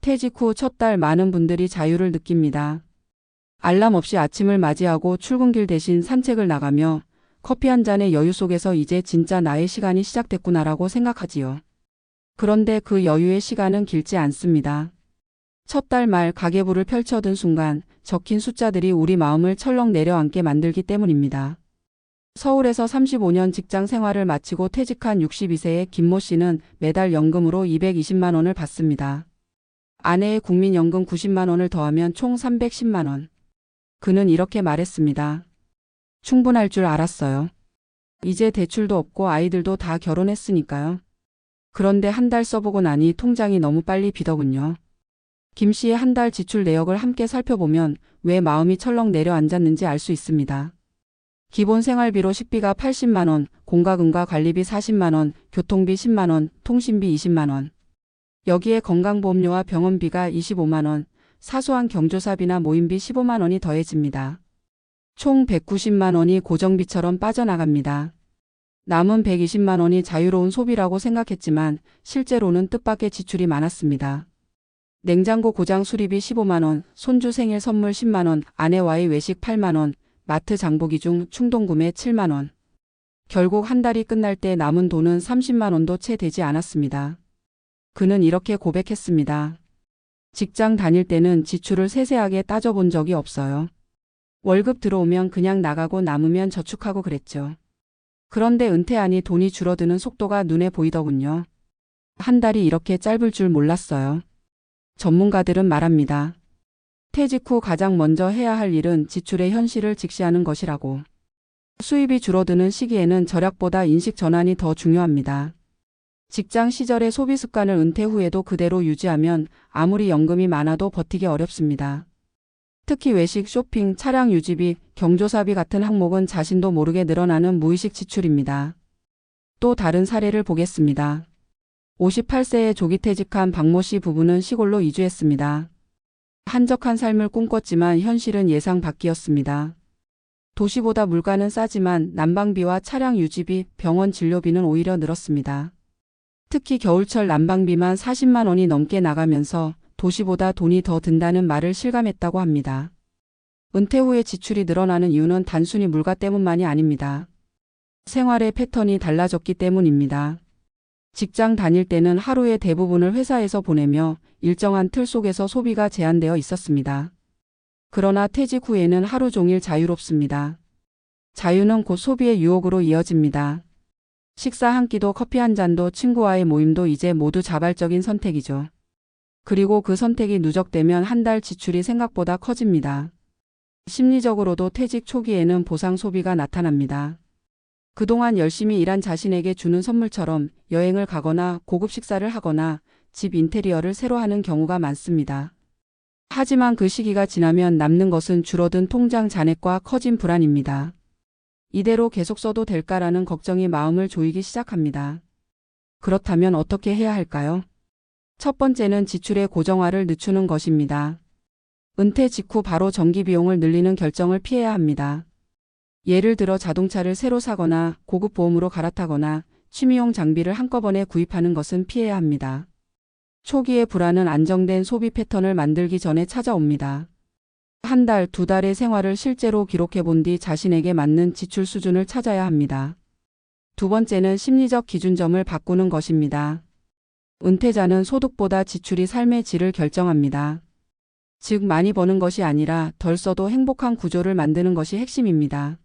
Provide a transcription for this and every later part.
퇴직 후 첫 달 많은 분들이 자유를 느낍니다. 알람 없이 아침을 맞이하고 출근길 대신 산책을 나가며 커피 한 잔의 여유 속에서 이제 진짜 나의 시간이 시작됐구나라고 생각하지요. 그런데 그 여유의 시간은 길지 않습니다. 첫 달 말 가계부를 펼쳐든 순간 적힌 숫자들이 우리 마음을 철렁 내려앉게 만들기 때문입니다. 서울에서 35년 직장 생활을 마치고 퇴직한 62세의 김모 씨는 매달 연금으로 220만 원을 받습니다. 아내의 국민연금 90만 원을 더하면 총 310만 원. 그는 이렇게 말했습니다. 충분할 줄 알았어요. 이제 대출도 없고 아이들도 다 결혼했으니까요. 그런데 한 달 써보고 나니 통장이 너무 빨리 비더군요. 김 씨의 한 달 지출 내역을 함께 살펴보면 왜 마음이 철렁 내려앉았는지 알 수 있습니다. 기본 생활비로 식비가 80만 원, 공과금과 관리비 40만 원, 교통비 10만 원, 통신비 20만 원. 여기에 건강보험료와 병원비가 25만 원, 사소한 경조사비나 모임비 15만 원이 더해집니다. 총 190만 원이 고정비처럼 빠져나갑니다. 남은 120만 원이 자유로운 소비라고 생각했지만 실제로는 뜻밖의 지출이 많았습니다. 냉장고 고장 수리비 15만 원, 손주 생일 선물 10만 원, 아내와의 외식 8만 원, 마트 장보기 중 충동구매 7만 원. 결국 한 달이 끝날 때 남은 돈은 30만 원도 채 되지 않았습니다. 그는 이렇게 고백했습니다. 직장 다닐 때는 지출을 세세하게 따져본 적이 없어요. 월급 들어오면 그냥 나가고 남으면 저축하고 그랬죠. 그런데 은퇴하니 돈이 줄어드는 속도가 눈에 보이더군요. 한 달이 이렇게 짧을 줄 몰랐어요. 전문가들은 말합니다. 퇴직 후 가장 먼저 해야 할 일은 지출의 현실을 직시하는 것이라고. 수입이 줄어드는 시기에는 절약보다 인식 전환이 더 중요합니다. 직장 시절의 소비 습관을 은퇴 후에도 그대로 유지하면 아무리 연금이 많아도 버티기 어렵습니다. 특히 외식, 쇼핑, 차량 유지비, 경조사비 같은 항목은 자신도 모르게 늘어나는 무의식 지출입니다. 또 다른 사례를 보겠습니다. 58세에 조기 퇴직한 박모 씨 부부는 시골로 이주했습니다. 한적한 삶을 꿈꿨지만 현실은 예상 밖이었습니다. 도시보다 물가는 싸지만 난방비와 차량 유지비, 병원 진료비는 오히려 늘었습니다. 특히 겨울철 난방비만 40만 원이 넘게 나가면서 도시보다 돈이 더 든다는 말을 실감했다고 합니다. 은퇴 후에 지출이 늘어나는 이유는 단순히 물가 때문만이 아닙니다. 생활의 패턴이 달라졌기 때문입니다. 직장 다닐 때는 하루의 대부분을 회사에서 보내며 일정한 틀 속에서 소비가 제한되어 있었습니다. 그러나 퇴직 후에는 하루 종일 자유롭습니다. 자유는 곧 소비의 유혹으로 이어집니다. 식사 한 끼도 커피 한 잔도 친구와의 모임도 이제 모두 자발적인 선택이죠. 그리고 그 선택이 누적되면 한 달 지출이 생각보다 커집니다. 심리적으로도 퇴직 초기에는 보상 소비가 나타납니다. 그동안 열심히 일한 자신에게 주는 선물처럼 여행을 가거나 고급 식사를 하거나 집 인테리어를 새로 하는 경우가 많습니다. 하지만 그 시기가 지나면 남는 것은 줄어든 통장 잔액과 커진 불안입니다. 이대로 계속 써도 될까라는 걱정이 마음을 조이기 시작합니다. 그렇다면 어떻게 해야 할까요? 첫 번째는 지출의 고정화를 늦추는 것입니다. 은퇴 직후 바로 전기 비용을 늘리는 결정을 피해야 합니다. 예를 들어 자동차를 새로 사거나 고급 보험으로 갈아타거나 취미용 장비를 한꺼번에 구입하는 것은 피해야 합니다. 초기의 불안은 안정된 소비 패턴을 만들기 전에 찾아옵니다. 한 달, 두 달의 생활을 실제로 기록해 본 뒤 자신에게 맞는 지출 수준을 찾아야 합니다. 두 번째는 심리적 기준점을 바꾸는 것입니다. 은퇴자는 소득보다 지출이 삶의 질을 결정합니다. 즉 많이 버는 것이 아니라 덜 써도 행복한 구조를 만드는 것이 핵심입니다.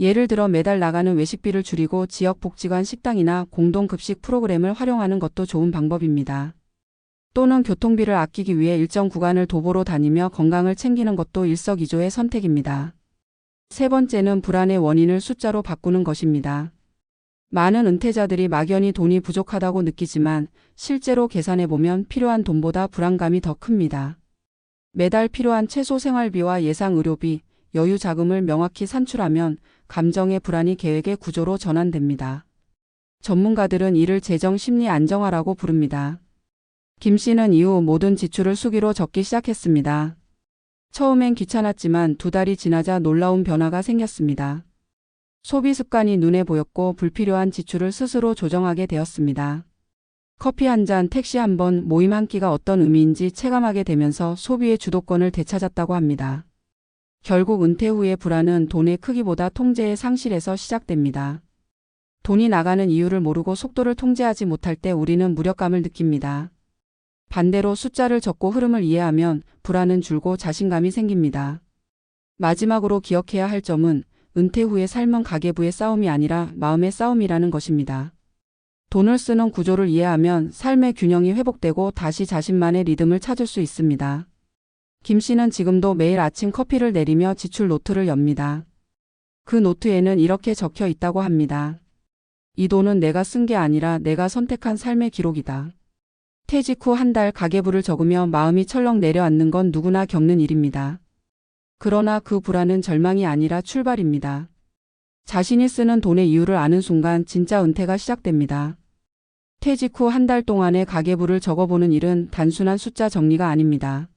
예를 들어 매달 나가는 외식비를 줄이고 지역복지관 식당이나 공동급식 프로그램을 활용하는 것도 좋은 방법입니다. 또는 교통비를 아끼기 위해 일정 구간을 도보로 다니며 건강을 챙기는 것도 일석이조의 선택입니다. 세 번째는 불안의 원인을 숫자로 바꾸는 것입니다. 많은 은퇴자들이 막연히 돈이 부족하다고 느끼지만 실제로 계산해보면 필요한 돈보다 불안감이 더 큽니다. 매달 필요한 최소 생활비와 예상 의료비, 여유 자금을 명확히 산출하면 감정의 불안이 계획의 구조로 전환됩니다. 전문가들은 이를 재정 심리 안정화라고 부릅니다. 김 씨는 이후 모든 지출을 수기로 적기 시작했습니다. 처음엔 귀찮았지만 두 달이 지나자 놀라운 변화가 생겼습니다. 소비 습관이 눈에 보였고 불필요한 지출을 스스로 조정하게 되었습니다. 커피 한 잔, 택시 한 번, 모임 한 끼가 어떤 의미인지 체감하게 되면서 소비의 주도권을 되찾았다고 합니다. 결국 은퇴 후의 불안은 돈의 크기보다 통제의 상실에서 시작됩니다. 돈이 나가는 이유를 모르고 속도를 통제하지 못할 때 우리는 무력감을 느낍니다. 반대로 숫자를 적고 흐름을 이해하면 불안은 줄고 자신감이 생깁니다. 마지막으로 기억해야 할 점은 은퇴 후의 삶은 가계부의 싸움이 아니라 마음의 싸움이라는 것입니다. 돈을 쓰는 구조를 이해하면 삶의 균형이 회복되고 다시 자신만의 리듬을 찾을 수 있습니다. 김 씨는 지금도 매일 아침 커피를 내리며 지출 노트를 엽니다. 그 노트에는 이렇게 적혀 있다고 합니다. 이 돈은 내가 쓴 게 아니라 내가 선택한 삶의 기록이다. 퇴직 후 한 달 가계부를 적으며 마음이 철렁 내려앉는 건 누구나 겪는 일입니다. 그러나 그 불안은 절망이 아니라 출발입니다. 자신이 쓰는 돈의 이유를 아는 순간 진짜 은퇴가 시작됩니다. 퇴직 후 한 달 동안의 가계부를 적어보는 일은 단순한 숫자 정리가 아닙니다.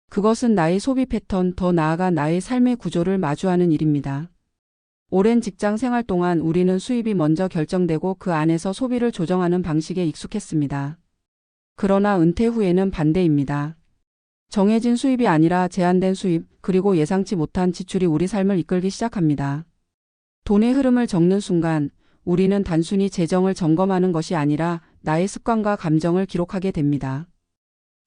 그것은 나의 소비 패턴, 더 나아가 나의 삶의 구조를 마주하는 일입니다. 오랜 직장 생활 동안 우리는 수입이 먼저 결정되고 그 안에서 소비를 조정하는 방식에 익숙했습니다. 그러나 은퇴 후에는 반대입니다. 정해진 수입이 아니라 제한된 수입, 그리고 예상치 못한 지출이 우리 삶을 이끌기 시작합니다. 돈의 흐름을 적는 순간 우리는 단순히 재정을 점검하는 것이 아니라 나의 습관과 감정을 기록하게 됩니다.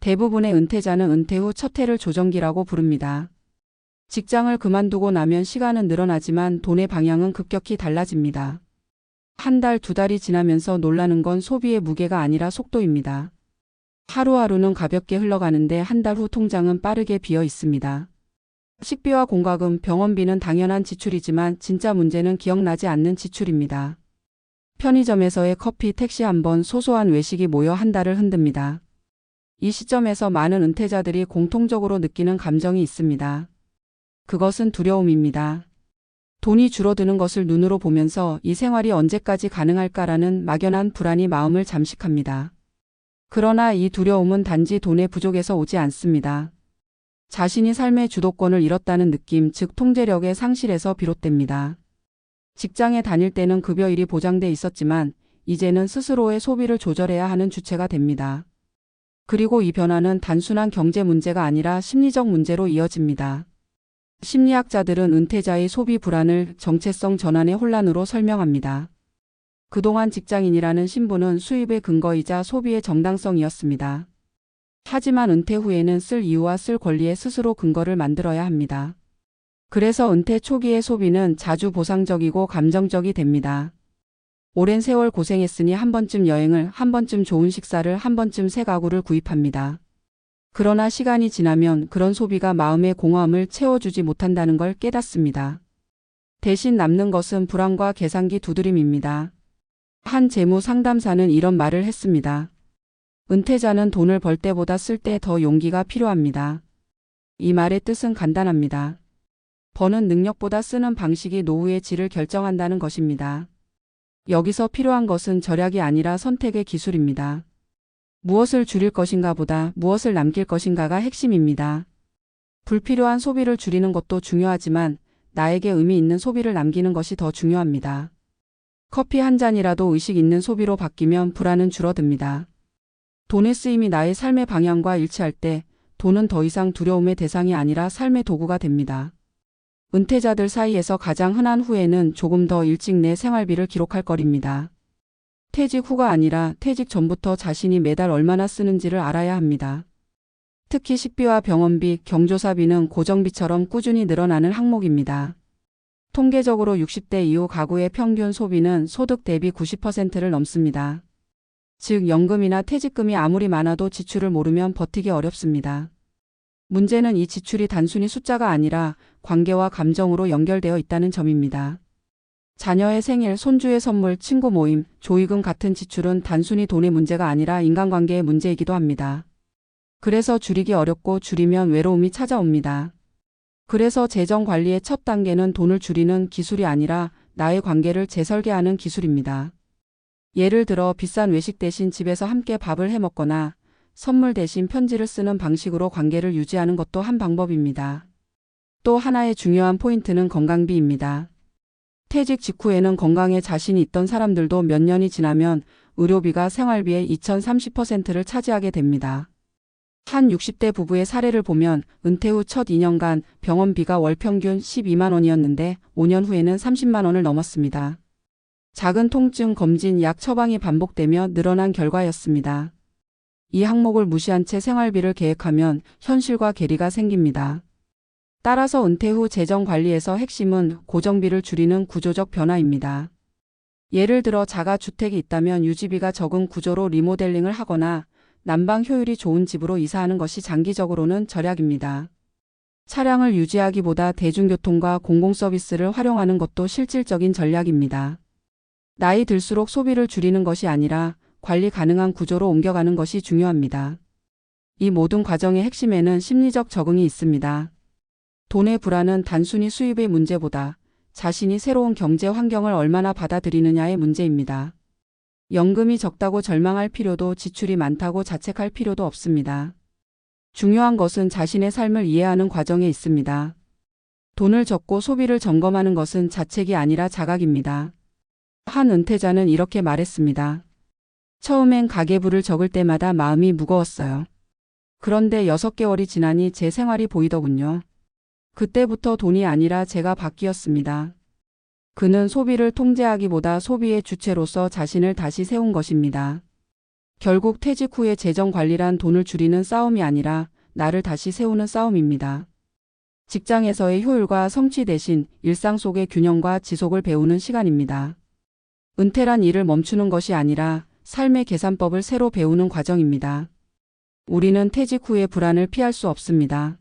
대부분의 은퇴자는 은퇴 후 첫 해를 조정기라고 부릅니다. 직장을 그만두고 나면 시간은 늘어나지만 돈의 방향은 급격히 달라집니다. 한 달, 두 달이 지나면서 놀라는 건 소비의 무게가 아니라 속도입니다. 하루하루는 가볍게 흘러가는데 한 달 후 통장은 빠르게 비어 있습니다. 식비와 공과금, 병원비는 당연한 지출이지만 진짜 문제는 기억나지 않는 지출입니다. 편의점에서의 커피, 택시 한 번, 소소한 외식이 모여 한 달을 흔듭니다. 이 시점에서 많은 은퇴자들이 공통적으로 느끼는 감정이 있습니다. 그것은 두려움입니다. 돈이 줄어드는 것을 눈으로 보면서 이 생활이 언제까지 가능할까라는 막연한 불안이 마음을 잠식합니다. 그러나 이 두려움은 단지 돈의 부족에서 오지 않습니다. 자신이 삶의 주도권을 잃었다는 느낌, 즉 통제력의 상실에서 비롯됩니다. 직장에 다닐 때는 급여일이 보장돼 있었지만 이제는 스스로의 소비를 조절해야 하는 주체가 됩니다. 그리고 이 변화는 단순한 경제 문제가 아니라 심리적 문제로 이어집니다. 심리학자들은 은퇴자의 소비 불안을 정체성 전환의 혼란으로 설명합니다. 그동안 직장인이라는 신분은 수입의 근거이자 소비의 정당성이었습니다. 하지만 은퇴 후에는 쓸 이유와 쓸 권리에 스스로 근거를 만들어야 합니다. 그래서 은퇴 초기의 소비는 자주 보상적이고 감정적이 됩니다. 오랜 세월 고생했으니 한 번쯤 여행을, 한 번쯤 좋은 식사를, 한 번쯤 새 가구를 구입합니다. 그러나 시간이 지나면 그런 소비가 마음의 공허함을 채워주지 못한다는 걸 깨닫습니다. 대신 남는 것은 불안과 계산기 두드림입니다. 한 재무 상담사는 이런 말을 했습니다. 은퇴자는 돈을 벌 때보다 쓸 때 더 용기가 필요합니다. 이 말의 뜻은 간단합니다. 버는 능력보다 쓰는 방식이 노후의 질을 결정한다는 것입니다. 여기서 필요한 것은 절약이 아니라 선택의 기술입니다. 무엇을 줄일 것인가 보다 무엇을 남길 것인가가 핵심입니다. 불필요한 소비를 줄이는 것도 중요하지만 나에게 의미 있는 소비를 남기는 것이 더 중요합니다. 커피 한 잔이라도 의식 있는 소비로 바뀌면 불안은 줄어듭니다. 돈의 쓰임이 나의 삶의 방향과 일치할 때 돈은 더 이상 두려움의 대상이 아니라 삶의 도구가 됩니다. 은퇴자들 사이에서 가장 흔한 후회는 조금 더 일찍 내 생활비를 기록할 것입니다. 퇴직 후가 아니라 퇴직 전부터 자신이 매달 얼마나 쓰는지를 알아야 합니다. 특히 식비와 병원비, 경조사비는 고정비처럼 꾸준히 늘어나는 항목입니다. 통계적으로 60대 이후 가구의 평균 소비는 소득 대비 90%를 넘습니다. 즉 연금이나 퇴직금이 아무리 많아도 지출을 모르면 버티기 어렵습니다. 문제는 이 지출이 단순히 숫자가 아니라 관계와 감정으로 연결되어 있다는 점입니다. 자녀의 생일, 손주의 선물, 친구 모임, 조의금 같은 지출은 단순히 돈의 문제가 아니라 인간관계의 문제이기도 합니다. 그래서 줄이기 어렵고 줄이면 외로움이 찾아옵니다. 그래서 재정 관리의 첫 단계는 돈을 줄이는 기술이 아니라 나의 관계를 재설계하는 기술입니다. 예를 들어 비싼 외식 대신 집에서 함께 밥을 해 먹거나 선물 대신 편지를 쓰는 방식으로 관계를 유지하는 것도 한 방법입니다. 또 하나의 중요한 포인트는 건강비입니다. 퇴직 직후에는 건강에 자신이 있던 사람들도 몇 년이 지나면 의료비가 생활비의 2030%를 차지하게 됩니다. 한 60대 부부의 사례를 보면 은퇴 후 첫 2년간 병원비가 월 평균 12만 원이었는데 5년 후에는 30만 원을 넘었습니다. 작은 통증 검진 약 처방이 반복되며 늘어난 결과였습니다. 이 항목을 무시한 채 생활비를 계획하면 현실과 괴리가 생깁니다. 따라서 은퇴 후 재정 관리에서 핵심은 고정비를 줄이는 구조적 변화입니다. 예를 들어 자가주택이 있다면 유지비가 적은 구조로 리모델링을 하거나 난방 효율이 좋은 집으로 이사하는 것이 장기적으로는 절약입니다. 차량을 유지하기보다 대중교통과 공공서비스를 활용하는 것도 실질적인 전략입니다. 나이 들수록 소비를 줄이는 것이 아니라 관리 가능한 구조로 옮겨가는 것이 중요합니다. 이 모든 과정의 핵심에는 심리적 적응이 있습니다. 돈의 불안은 단순히 수입의 문제보다 자신이 새로운 경제 환경을 얼마나 받아들이느냐의 문제입니다. 연금이 적다고 절망할 필요도 지출이 많다고 자책할 필요도 없습니다. 중요한 것은 자신의 삶을 이해하는 과정에 있습니다. 돈을 적고 소비를 점검하는 것은 자책이 아니라 자각입니다. 한 은퇴자는 이렇게 말했습니다. 처음엔 가계부를 적을 때마다 마음이 무거웠어요. 그런데 6개월이 지나니 제 생활이 보이더군요. 그때부터 돈이 아니라 제가 바뀌었습니다. 그는 소비를 통제하기보다 소비의 주체로서 자신을 다시 세운 것입니다. 결국 퇴직 후의 재정 관리란 돈을 줄이는 싸움이 아니라 나를 다시 세우는 싸움입니다. 직장에서의 효율과 성취 대신 일상 속의 균형과 지속을 배우는 시간입니다. 은퇴란 일을 멈추는 것이 아니라 삶의 계산법을 새로 배우는 과정입니다. 우리는 퇴직 후의 불안을 피할 수 없습니다.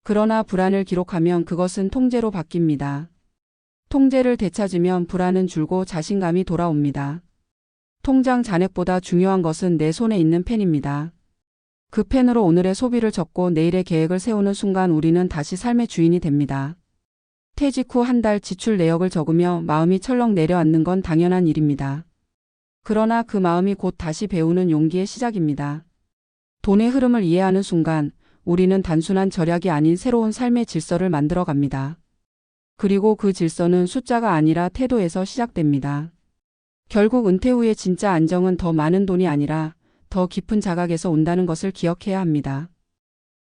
그러나 불안을 기록하면 그것은 통제로 바뀝니다. 통제를 되찾으면 불안은 줄고 자신감이 돌아옵니다. 통장 잔액보다 중요한 것은 내 손에 있는 펜입니다. 그 펜으로 오늘의 소비를 적고 내일의 계획을 세우는 순간 우리는 다시 삶의 주인이 됩니다. 퇴직 후 한 달 지출 내역을 적으며 마음이 철렁 내려앉는 건 당연한 일입니다. 그러나 그 마음이 곧 다시 배우는 용기의 시작입니다. 돈의 흐름을 이해하는 순간 우리는 단순한 절약이 아닌 새로운 삶의 질서를 만들어 갑니다. 그리고 그 질서는 숫자가 아니라 태도에서 시작됩니다. 결국 은퇴 후의 진짜 안정은 더 많은 돈이 아니라 더 깊은 자각에서 온다는 것을 기억해야 합니다.